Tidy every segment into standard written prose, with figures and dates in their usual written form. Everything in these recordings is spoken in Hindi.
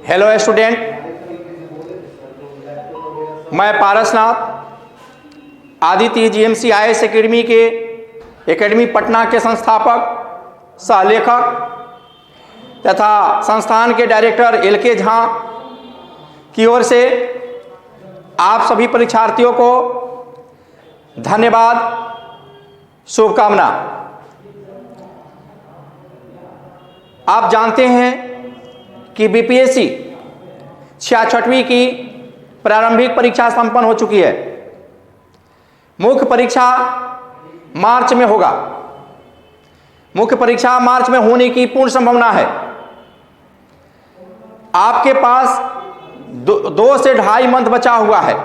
हेलो स्टूडेंट, मैं Parasnath Aditya GMC IAS academy के एकेडमी पटना के संस्थापक सह लेखक तथा संस्थान के डायरेक्टर LK झा की ओर से आप सभी परीक्षार्थियों को धन्यवाद, शुभकामना। आप जानते हैं कि BPSC 66वीं की प्रारंभिक परीक्षा संपन्न हो चुकी है। मुख्य परीक्षा मार्च में होगा। मुख्य परीक्षा मार्च में होने की पूर्ण संभावना है। आपके पास 2 से 2.5 मंथ बचा हुआ है।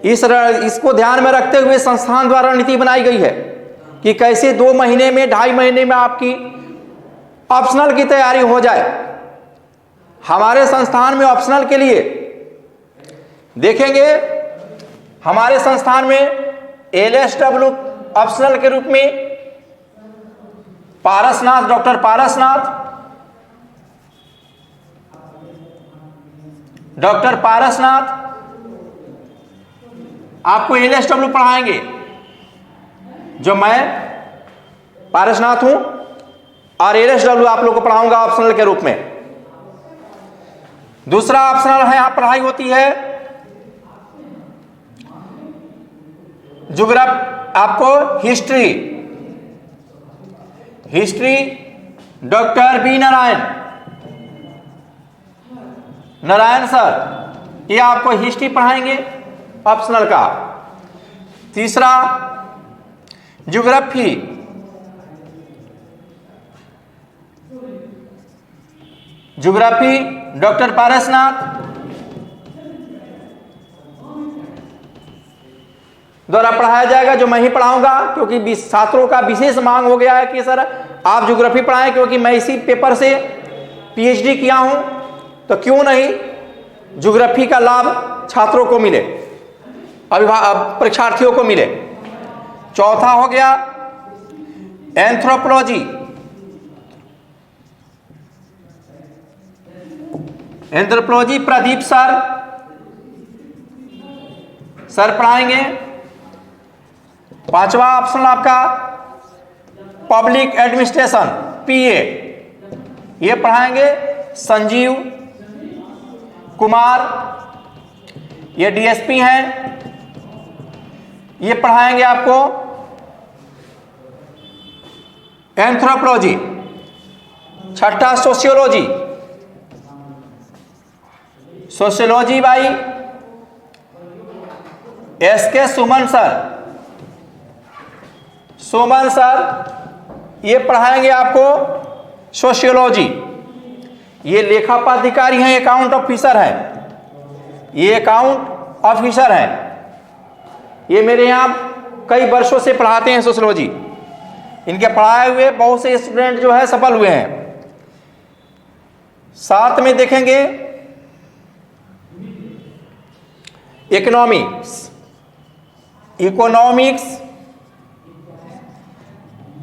इसको ध्यान में रखते हुए संस्थान द्वारा रणनीति बनाई गई है कि कैसे 2 महीने में 2.5 महीने में आपकी ऑप्शनल की तैयारी हो जाए। हमारे संस्थान में ऑप्शनल के लिए देखेंगे, हमारे संस्थान में LSW ऑप्शनल के रूप में पारसनाथ, डॉक्टर पारसनाथ आपको LSW पढ़ाएंगे, जो मैं पारसनाथ हूं, और LSW आप लोग को पढ़ाऊंगा ऑप्शनल के रूप में। दूसरा ऑप्शनल है, यहां पढ़ाई होती है आपको history doctor B Narayan sir, ये आपको हिस्ट्री पढ़ाएंगे ऑप्शनल का। तीसरा ज्योग्राफी डॉक्टर पारसनाथ द्वारा पढ़ाया जाएगा, जो मैं ही पढ़ाऊंगा, क्योंकि छात्रों का विशेष मांग हो गया है कि सर आप ज्योग्राफी पढ़ाएं, क्योंकि मैं इसी पेपर से PhD किया हूं, तो क्यों नहीं ज्योग्राफी का लाभ छात्रों को मिले, परीक्षार्थियों को मिले। चौथा हो गया एंथ्रोपोलॉजी प्रदीप सर पढ़ाएंगे। पांचवा ऑप्शन आपका पब्लिक एडमिनिस्ट्रेशन PA, ये पढ़ाएंगे संजीव कुमार, ये DSP हैं, ये पढ़ाएंगे आपको एंथ्रोपोलॉजी। छठा सोशियोलॉजी भाई SK सुमन सर, ये पढ़ाएंगे आपको सोशियोलॉजी। ये लेखापाधिकारी हैं, अकाउंट ऑफिसर हैं, ये अकाउंट ऑफिसर हैं। ये मेरे यहाँ कई वर्षों से पढ़ाते हैं सोशियोलॉजी। इनके पढ़ाए हुए बहुत से स्टूडेंट जो है सफल हुए हैं। साथ में देखेंगे इकोनॉमिक्स,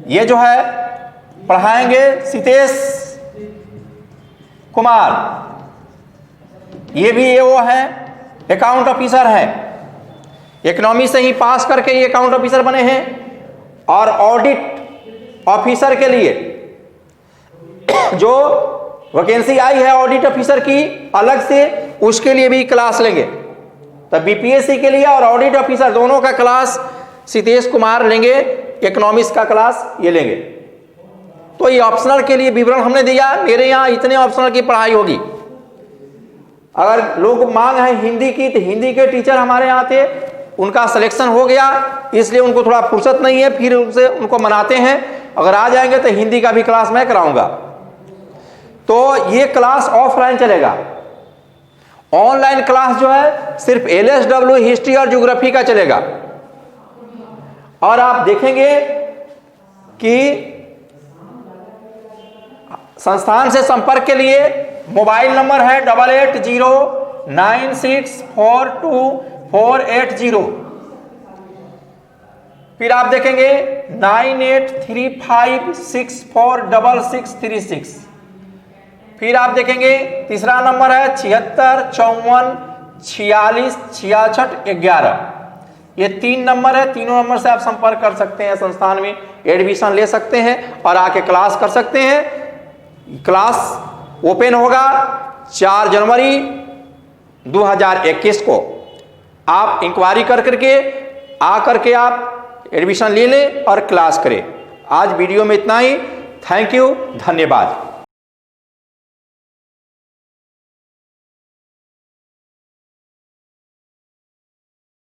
ये जो है पढ़ाएंगे सितेश कुमार, ये भी वो है अकाउंट ऑफिसर है। इकोनॉमी से ही पास करके ये अकाउंट ऑफिसर बने हैं। और ऑडिट ऑफिसर के लिए जो वैकेंसी आई है ऑडिट ऑफिसर की अलग से, उसके लिए भी क्लास लेंगे। तो BPSC के लिए और ऑडिट ऑफिसर दोनों का क्लास सितेश कुमार लेंगे, इकोनॉमिक्स का क्लास ये लेंगे। तो ये ऑप्शनल के लिए विवरण हमने दिया। मेरे यहाँ इतने ऑप्शनल की पढ़ाई होगी। अगर लोग मांग है हिंदी की, तो हिंदी के टीचर हमारे यहाँ थे, उनका सिलेक्शन हो गया, इसलिए उनको थोड़ा फुर्सत नहीं है, फिर उनको मनाते हैं। अगर आ जाएंगे तो हिंदी का भी क्लास मैं कराऊंगा। तो ये क्लास ऑफलाइन चलेगा। ऑनलाइन क्लास जो है सिर्फ LSW हिस्ट्री और ज्योग्राफी का चलेगा। और आप देखेंगे कि संस्थान से संपर्क के लिए मोबाइल नंबर है 8809642480। फिर आप देखेंगे 9835646636। फिर आप देखेंगे तीसरा नंबर है 76 54 46 66 11। ये 3 नंबर है, तीनों नंबर से आप संपर्क कर सकते हैं, संस्थान में एडमिशन ले सकते हैं और आके क्लास कर सकते हैं। क्लास ओपन होगा 4 जनवरी 2021 को। आप इंक्वायरी कर करके आकर के आप एडमिशन ले लें और क्लास करें। आज वीडियो में इतना ही। थैंक यू, धन्यवाद।